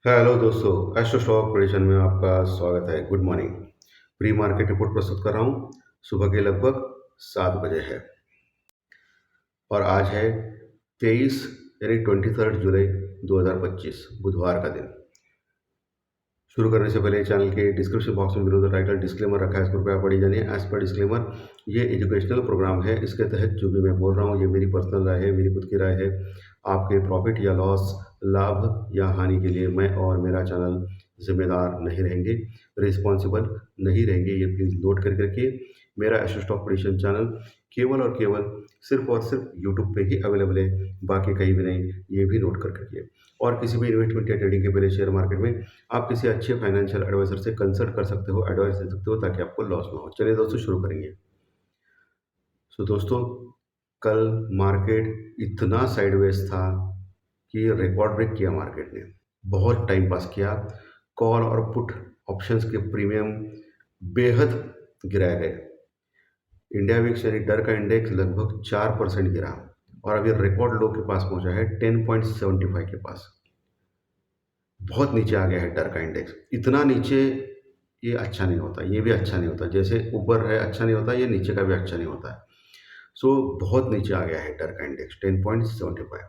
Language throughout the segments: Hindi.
हेलो दोस्तों, एस्ट्रो स्टॉक प्रेडिक्शन में आपका स्वागत है। Good morning. Pre market report प्रस्तुत कर रहा हूँ। सुबह के लगभग 7 बजे है और आज है 23 यानी 23 जुलाई 2025 बुधवार का दिन। शुरू करने से पहले चैनल के डिस्क्रिप्शन बॉक्स में बिलो द टाइटल डिस्क्लेमर रखा है, इसको कृपया पढ़ी जानिए। एज पर डिस्क्लेमर, ये एजुकेशनल प्रोग्राम है। इसके तहत जो भी मैं बोल रहा हूँ ये मेरी पर्सनल राय है, मेरी खुद की राय है। आपके प्रॉफिट या लॉस, लाभ या हानि के लिए मैं और मेरा चैनल जिम्मेदार नहीं रहेंगे, रिस्पॉन्सिबल नहीं रहेंगे। ये प्लीज़ नोट करके रखिए। मेरा एस्ट्रो स्टॉक प्रेडिक्शन चैनल केवल और केवल सिर्फ और सिर्फ यूट्यूब पे ही अवेलेबल है, बाकी कहीं भी नहीं। ये भी नोट करके रखिए। और किसी भी इन्वेस्टमेंट या ट्रेडिंग के पहले शेयर मार्केट में आप किसी अच्छे फाइनेंशियल एडवाइजर से कंसल्ट कर सकते हो, एडवाइस ले सकते हो, ताकि आपको लॉस ना हो। चलिए दोस्तों, शुरू करेंगे। दोस्तों, कल मार्केट इतना साइडवेज था कि रिकॉर्ड ब्रेक किया मार्केट ने। बहुत टाइम पास किया। कॉल और पुट ऑप्शंस के प्रीमियम बेहद गिराए गए। इंडिया विक्स यानी डर का इंडेक्स लगभग 4% गिरा और अभी रिकॉर्ड लो के पास पहुंचा है 10.75 के पास। बहुत नीचे आ गया है डर का इंडेक्स। इतना नीचे ये अच्छा नहीं होता, ये भी अच्छा नहीं होता। जैसे ऊपर है अच्छा नहीं होता, ये नीचे का भी अच्छा नहीं होता है। बहुत नीचे आ गया है डर का इंडेक्स 10.75।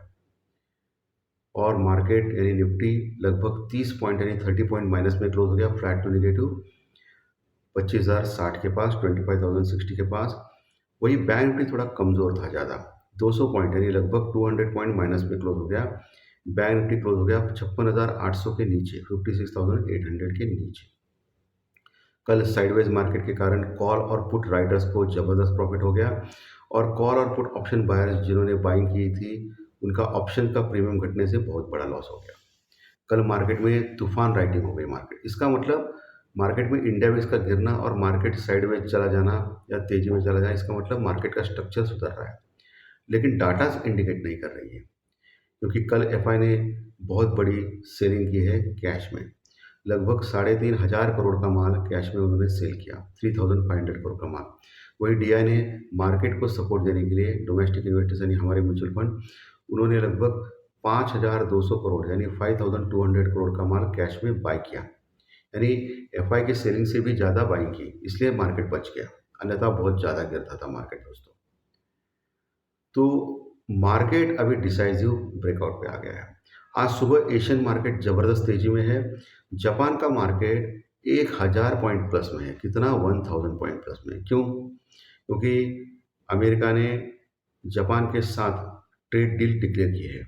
और मार्केट यानी निफ्टी लगभग 30 पॉइंट यानी 30 पॉइंट माइनस में क्लोज हो गया, फ्लैट टू निगेटिव 25,060 के पास, 25,060 के पास। वही बैंक निफ्टी थोड़ा कमज़ोर था ज़्यादा, 200 पॉइंट यानी लगभग 200 पॉइंट माइनस में क्लोज हो गया। बैंक निफ्टी क्लोज हो गया 56,800 के नीचे, 56,800 के नीचे। कल साइडवेज मार्केट के कारण कॉल और पुट राइडर्स को ज़बरदस्त प्रॉफिट हो गया और कॉल और पुट ऑप्शन बायर्स जिन्होंने बाइंग की थी उनका ऑप्शन का प्रीमियम घटने से बहुत बड़ा लॉस हो गया। कल मार्केट में तूफान राइटिंग हो गई मार्केट। इसका मतलब मार्केट में इंडिया विक्स का गिरना और मार्केट साइडवेज चला जाना या तेजी में चला जाना, इसका मतलब मार्केट का स्ट्रक्चर सुधर रहा है। लेकिन डाटा इंडिकेट नहीं कर रही है, क्योंकि कल एफआई ने बहुत बड़ी सेलिंग की है कैश में। लगभग 3,500 करोड़ का माल कैश में उन्होंने सेल किया, 3,500 करोड़ का माल। वही डीआई ने मार्केट को सपोर्ट देने के लिए, डोमेस्टिक इन्वेस्टर्स यानी हमारे म्यूचुअल फंड, उन्होंने लगभग 5,200 करोड़ यानी 5,200 करोड़ का माल कैश में बाई किया। यानी एफआई की सेलिंग से भी ज़्यादा बाइंग की, इसलिए मार्केट बच गया, अन्यथा बहुत ज़्यादा गिरता था मार्केट दोस्तों। तो मार्केट अभी डिसाइसिव ब्रेकआउट पे आ गया है। आज सुबह एशियन मार्केट ज़बरदस्त तेज़ी में है। जापान का मार्केट 1,000 पॉइंट प्लस में है। कितना? 1,000 पॉइंट प्लस में। क्यों? क्योंकि अमेरिका ने जापान के साथ ट्रेड डील डिक्लेयर की है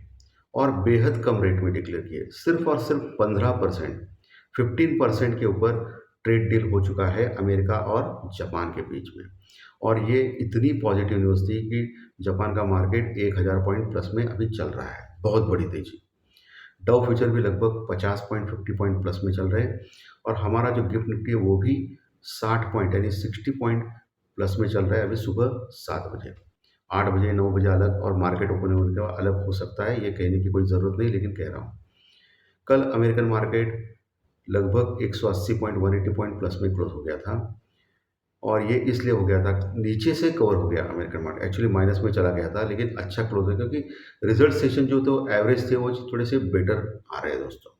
और बेहद कम रेट में डिक्लेयर की है। सिर्फ और सिर्फ 15%, 15% के ऊपर ट्रेड डील हो चुका है अमेरिका और जापान के बीच में। और ये इतनी पॉजिटिव न्यूज़ थी कि जापान का मार्केट 1,000 पॉइंट प्लस में अभी चल रहा है, बहुत बड़ी तेजी। डाउ फ्यूचर भी लगभग 50 पॉइंट 50 पॉइंट प्लस में चल रहे हैं और हमारा जो गिफ्ट निफ्टी है वो भी 60 पॉइंट यानी 60 पॉइंट प्लस में चल रहा है अभी सुबह 7 बजे। 8 बजे 9 बजे अलग और मार्केट ओपन होने के बाद अलग हो सकता है, ये कहने की कोई ज़रूरत नहीं, लेकिन कह रहा हूँ। कल अमेरिकन मार्केट लगभग 180 पॉइंट 180 पॉइंट प्लस में क्लोज हो गया था और ये इसलिए हो गया था, नीचे से कवर हो गया अमेरिकन मार्केट। एक्चुअली माइनस में चला गया था लेकिन अच्छा क्लोज है, क्योंकि रिजल्ट सेशन जो तो एवरेज थे वो थोड़े से बेटर आ रहे हैं दोस्तों।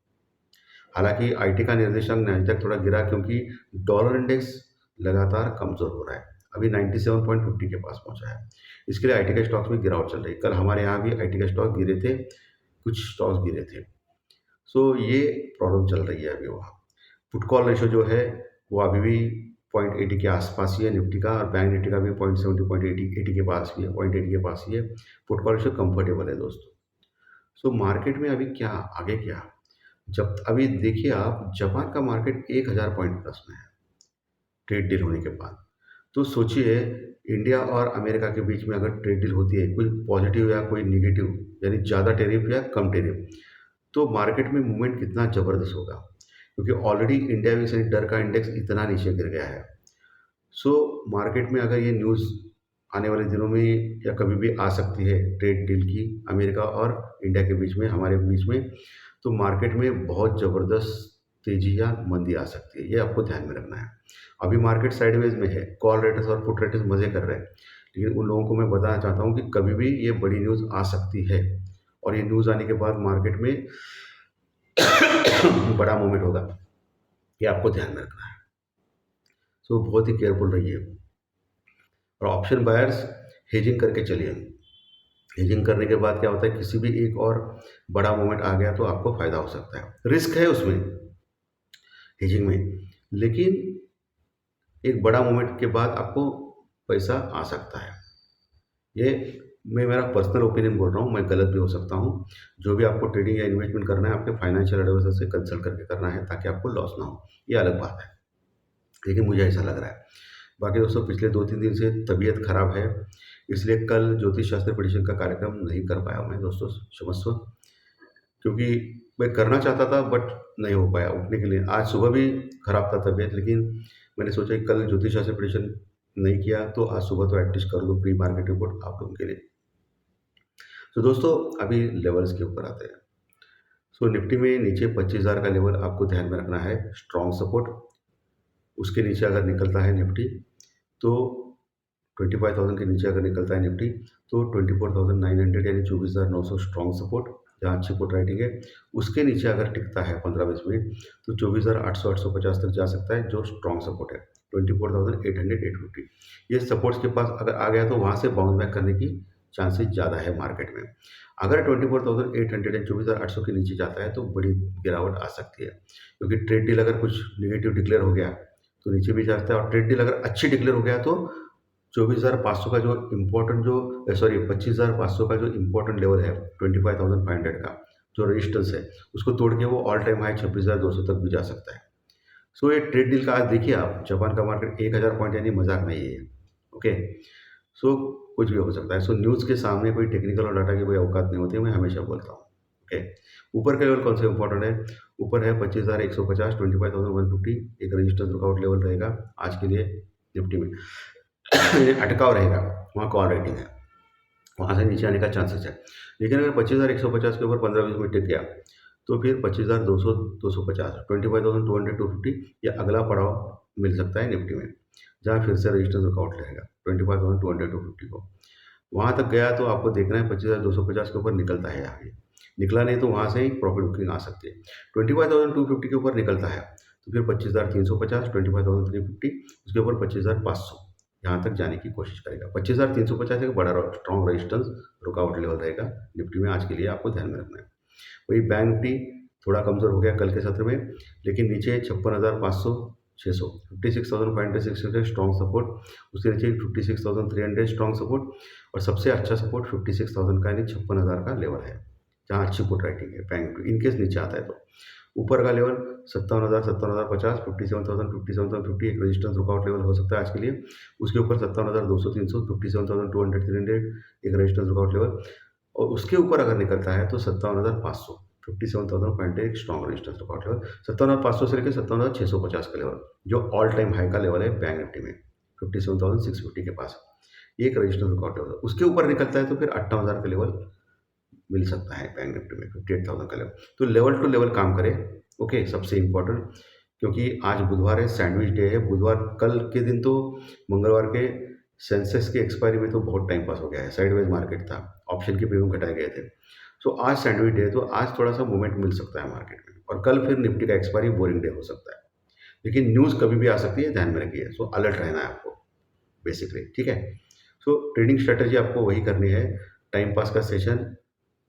हालांकि आईटी का निर्देशांक आज तक थोड़ा गिरा, क्योंकि डॉलर इंडेक्स लगातार कमज़ोर हो रहा है, अभी 97.50 के पास पहुंचा है। इसके लिए आईटी के स्टॉक्स में गिरावट चल रही है। कल हमारे यहाँ भी आईटी के स्टॉक गिरे थे, कुछ स्टॉक्स गिरे थे। ये प्रॉब्लम चल रही है अभी वहाँ। पुट कॉल रेशो जो है वो अभी भी 0.80 के आसपास ही है निफ्टी का, और बैंक निफ्टी का भी 0.70 0.80 के पास ही है, 0.80 के पास ही है। पुट कॉल रेशो कंफर्टेबल है दोस्तों। मार्केट में अभी क्या आगे क्या, जब अभी देखिए आप, जापान का मार्केट 1,000 पॉइंट प्लस में है ट्रेड डील होने के बाद। तो सोचिए, इंडिया और अमेरिका के बीच में अगर ट्रेड डील होती है, कोई पॉजिटिव या कोई निगेटिव, यानी ज़्यादा टेरिफ या कम टेरिफ, तो मार्केट में मूवमेंट कितना ज़बरदस्त होगा, क्योंकि ऑलरेडी इंडिया में से डर का इंडेक्स इतना नीचे गिर गया है। मार्केट में अगर ये न्यूज़ आने वाले दिनों में या कभी भी आ सकती है ट्रेड डील की, अमेरिका और इंडिया के बीच में, हमारे बीच में, तो मार्केट में बहुत ज़बरदस्त तेज़ी या मंदी आ सकती है। ये आपको ध्यान में रखना है। अभी मार्केट साइडवेज में है, कॉल रेटर्स और पुट रेटर्स मज़े कर रहे हैं, लेकिन उन लोगों को मैं बताना चाहता हूँ कि कभी भी ये बड़ी न्यूज़ आ सकती है और ये न्यूज़ आने के बाद मार्केट में बड़ा मूवमेंट होगा, ये आपको ध्यान में रखना है। सो बहुत ही केयरफुल रहिए। और ऑप्शन बायर्स हेजिंग करके चलिए। हेजिंग करने के बाद क्या होता है, किसी भी एक और बड़ा मूवमेंट आ गया तो आपको फ़ायदा हो सकता है। रिस्क है उसमें, हेजिंग में, लेकिन एक बड़ा मूवमेंट के बाद आपको पैसा आ सकता है। ये मैं मेरा पर्सनल ओपिनियन बोल रहा हूँ, मैं गलत भी हो सकता हूँ। जो भी आपको ट्रेडिंग या इन्वेस्टमेंट करना है, आपके फाइनेंशियल एडवाइज़र से कंसल्ट करके करना है, ताकि आपको लॉस ना हो। ये अलग बात है, लेकिन मुझे ऐसा लग रहा है। बाकी दोस्तों, पिछले 2-3 दिन से तबीयत खराब है, इसलिए कल ज्योतिष शास्त्र प्रेडिक्शन का कार्यक्रम नहीं कर पाया मैं दोस्तों, क्षमस्व। क्योंकि मैं करना चाहता था बट नहीं हो पाया उठने के लिए। आज सुबह भी खराब था तबीयत, लेकिन मैंने सोचा कि कल ज्योतिष शास्त्र प्रेडिक्शन नहीं किया तो आज सुबह तो एटलीस्ट कर दूँ प्री मार्केट रिपोर्ट आप लोगों के लिए। तो दोस्तों, अभी लेवल्स के ऊपर आते हैं। सो निफ्टी में नीचे 25,000 का लेवल आपको ध्यान में रखना है, स्ट्रॉन्ग सपोर्ट। उसके नीचे अगर निकलता है निफ्टी तो 25,000 के नीचे अगर निकलता है निफ्टी तो 24,900 यानी 24,900 स्ट्रॉन्ग सपोर्ट, जहाँ अच्छी पुट राइटिंग है। उसके नीचे अगर टिकता है 15-20 मिनट तो 24,800 850 तक जा सकता है, जो स्ट्रॉन्ग सपोर्ट है। 24,800 850 ये सपोर्ट्स के पास अगर आ गया तो वहाँ से बाउंस बैक करने की चांसेस ज़्यादा है मार्केट में। अगर 24,800 या 24,800 के नीचे जाता है तो बड़ी गिरावट आ सकती है, क्योंकि ट्रेड डील अगर कुछ नेगेटिव डिक्लेयर हो गया तो नीचे भी जा सकता है, और ट्रेड डील अगर अच्छी डिक्लेयर हो गया तो 24,500 का जो इम्पोर्टेंट जो सॉरी 25,500 का जो इम्पोर्टेंट लेवल है 25,500 का जो रेजिस्टेंस है, उसको तोड़ के वो ऑल टाइम हाई 26,200 तक भी जा सकता है। सो ये ट्रेड डील का आज देखिए आप, जापान का मार्केट 1,000 पॉइंट यानी मजाक नहीं है ये। ओके। सो कुछ भी हो सकता है। सो न्यूज़ के सामने कोई टेक्निकल और डाटा की कोई औकात नहीं होती है, मैं हमेशा बोलता हूँ। ओके। ऊपर का लेवल कौन सा इंपॉर्टेंट है? ऊपर है 25,150 25,150, एक रेजिस्टेंस रुकावट लेवल रहेगा आज के लिए निफ्टी में। ये अटकाव रहेगा, वहाँ कॉल रेटिंग है, वहाँ से नीचे आने का चांसेस है। लेकिन अगर 25,150 के ऊपर 15-20 मिनट टिक गया तो फिर 25,200 250 25,200 250 या अगला पड़ाव मिल सकता है निफ्टी में, जहाँ फिर से रजिस्टेंस वर्कआउट रहेगा 25,200 250 को। वहाँ तक गया तो आपको देखना है 25,250 के ऊपर निकलता है आगे। निकला नहीं तो वहाँ से ही प्रॉफिट बुकिंग आ सकती है। 25,250 के ऊपर निकलता है तो फिर 25,350 25,350, उसके ऊपर 25,500, यहाँ तक जाने की कोशिश करेगा। 25,350 एक बड़ा स्ट्रॉन्ग रेजिस्टेंस रुकावट लेवल रहेगा निफ्टी में आज के लिए, आपको ध्यान में रखना है। वही बैंक निफ्टी थोड़ा कमज़ोर हो गया कल के सत्र में, लेकिन नीचे 56,500 600 56,500 स्ट्रॉन्ग सपोर्ट, उसके नीचे 56,300 स्ट्रॉन्ग सपोर्ट, और सबसे अच्छा सपोर्ट 56,000 का यानी 56,000 का लेवल है, जहाँ अच्छी पुट राइटिंग है बैंक निफ्टी इनकेस नीचे आता है तो। ऊपर का लेवल 57,000 57,050 57,000 57,050 एक रेजिस्टेंस रुकआउट लेवल हो सकता है आज के लिए। उसके ऊपर 57,200 300 57,200 300 एक रेजिस्टेंस रुकआउट लेवल, और उसके ऊपर अगर निकलता है तो 57,500 57,500 एक स्ट्रॉन्ग रेजिस्टेंस रुकआउट लेवल। 57,500 से लेकर 57,650 का लेवल जो ऑल टाइम हाई का लेवल है बैंक निफ्टी में 57,650 के पास, एक रेजिस्टेंस रुकआउट लेवल। उसके ऊपर निकलता है तो फिर 58,000 का लेवल मिल सकता है बैंक निफ्टी में, 58,000 का लेवल। तो लेवल टू लेवल काम करें। ओके, सबसे इम्पोर्टेंट, क्योंकि आज बुधवार है, सैंडविच डे है। बुधवार कल के दिन तो मंगलवार के सेंसेक्स की एक्सपायरी में तो बहुत टाइम पास हो गया है, साइडवेज मार्केट था, ऑप्शन के प्रीमियम घटाए गए थे। सो आज सैंडविच डे है तो आज थोड़ा सा मूवमेंट मिल सकता है मार्केट में, और कल फिर निफ्टी का एक्सपायरी बोरिंग डे हो सकता है, लेकिन न्यूज़ कभी भी आ सकती है, ध्यान में रखिए। सो अलर्ट रहना है आपको बेसिकली, ठीक है। सो ट्रेडिंग स्ट्रेटजी आपको वही करनी है। टाइम पास का सेशन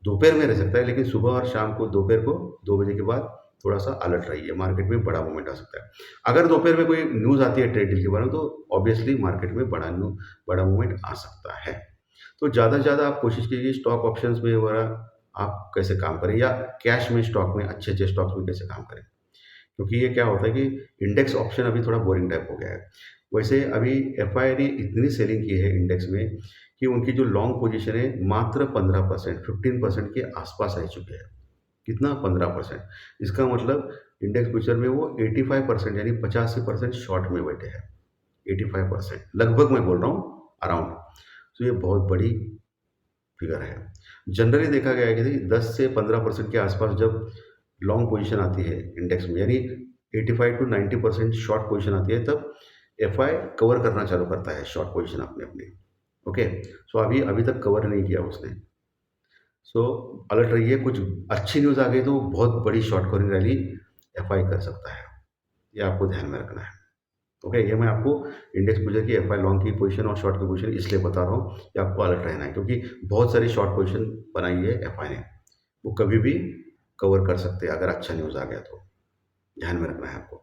दोपहर में रह सकता है, लेकिन सुबह और शाम को दोपहर को 2 बजे के बाद थोड़ा सा अलर्ट रहिए, मार्केट में बड़ा मूवमेंट आ सकता है। अगर दोपहर में कोई न्यूज़ आती है ट्रेड डील के बारे में तो ऑब्वियसली मार्केट में बड़ा मूवमेंट आ सकता है। तो ज़्यादा से ज़्यादा आप कोशिश कीजिए स्टॉक ऑप्शंस में वगैरह आप कैसे काम करें, या कैश में स्टॉक में अच्छे स्टॉक्स में कैसे काम करें, क्योंकि ये क्या होता है कि इंडेक्स ऑप्शन अभी थोड़ा बोरिंग टाइप हो गया है। वैसे अभी एफआई ने इतनी सेलिंग की है इंडेक्स में कि उनकी जो लॉन्ग पोजीशन है मात्र 15% 15% के आसपास रह चुके हैं। कितना? 15%। इसका मतलब इंडेक्स फ्यूचर में वो 85% यानी 85% शॉर्ट में बैठे हैं। 85% लगभग मैं बोल रहा हूँ, अराउंड। तो ये बहुत बड़ी फिगर है। जनरली देखा गया है कि 10 से 15% के आसपास जब लॉन्ग पोजीशन आती है इंडेक्स में, यानी 85 टू 90% शॉर्ट पोजीशन आती है, तब एफआई कवर करना चालू करता है शॉर्ट पोजीशन अपने अपने। ओके। सो अभी अभी तक कवर नहीं किया उसने। सो अलर्ट रहिए, कुछ अच्छी न्यूज़ आ गई तो बहुत बड़ी शॉर्ट कवरिंग रैली एफआई कर सकता है। ये आपको ध्यान में रखना है। ओके, ये मैं आपको इंडेक्स फ्यूचर की एफआई लॉन्ग की पोजीशन और शॉर्ट की पोजीशन इसलिए बता रहा हूँ कि आपको अलर्ट रहना है, क्योंकि बहुत सारी शॉर्ट पोजीशन बनाई है एफआई ने, वो कभी भी कवर कर सकते हैं अगर अच्छा न्यूज़ आ गया तो। ध्यान में रखना है आपको।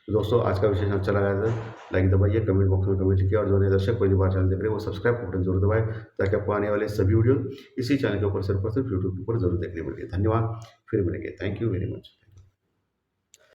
तो दोस्तों, आज का विशेष अच्छा लगा तो लाइक दबाइए, कमेंट बॉक्स में कमेंट लिखिए, और जो नए दर्शक पहली बार चैनल देख रहे हैं वो सब्सक्राइब का बटन जरूर दबाएं, ताकि आपको आने वाले सभी वीडियो इसी चैनल के ऊपर सिर्फ और सिर्फ यूट्यूब के ऊपर जरूर देखने मिलेंगे। धन्यवाद, फिर मिलेंगे। Thank you very much.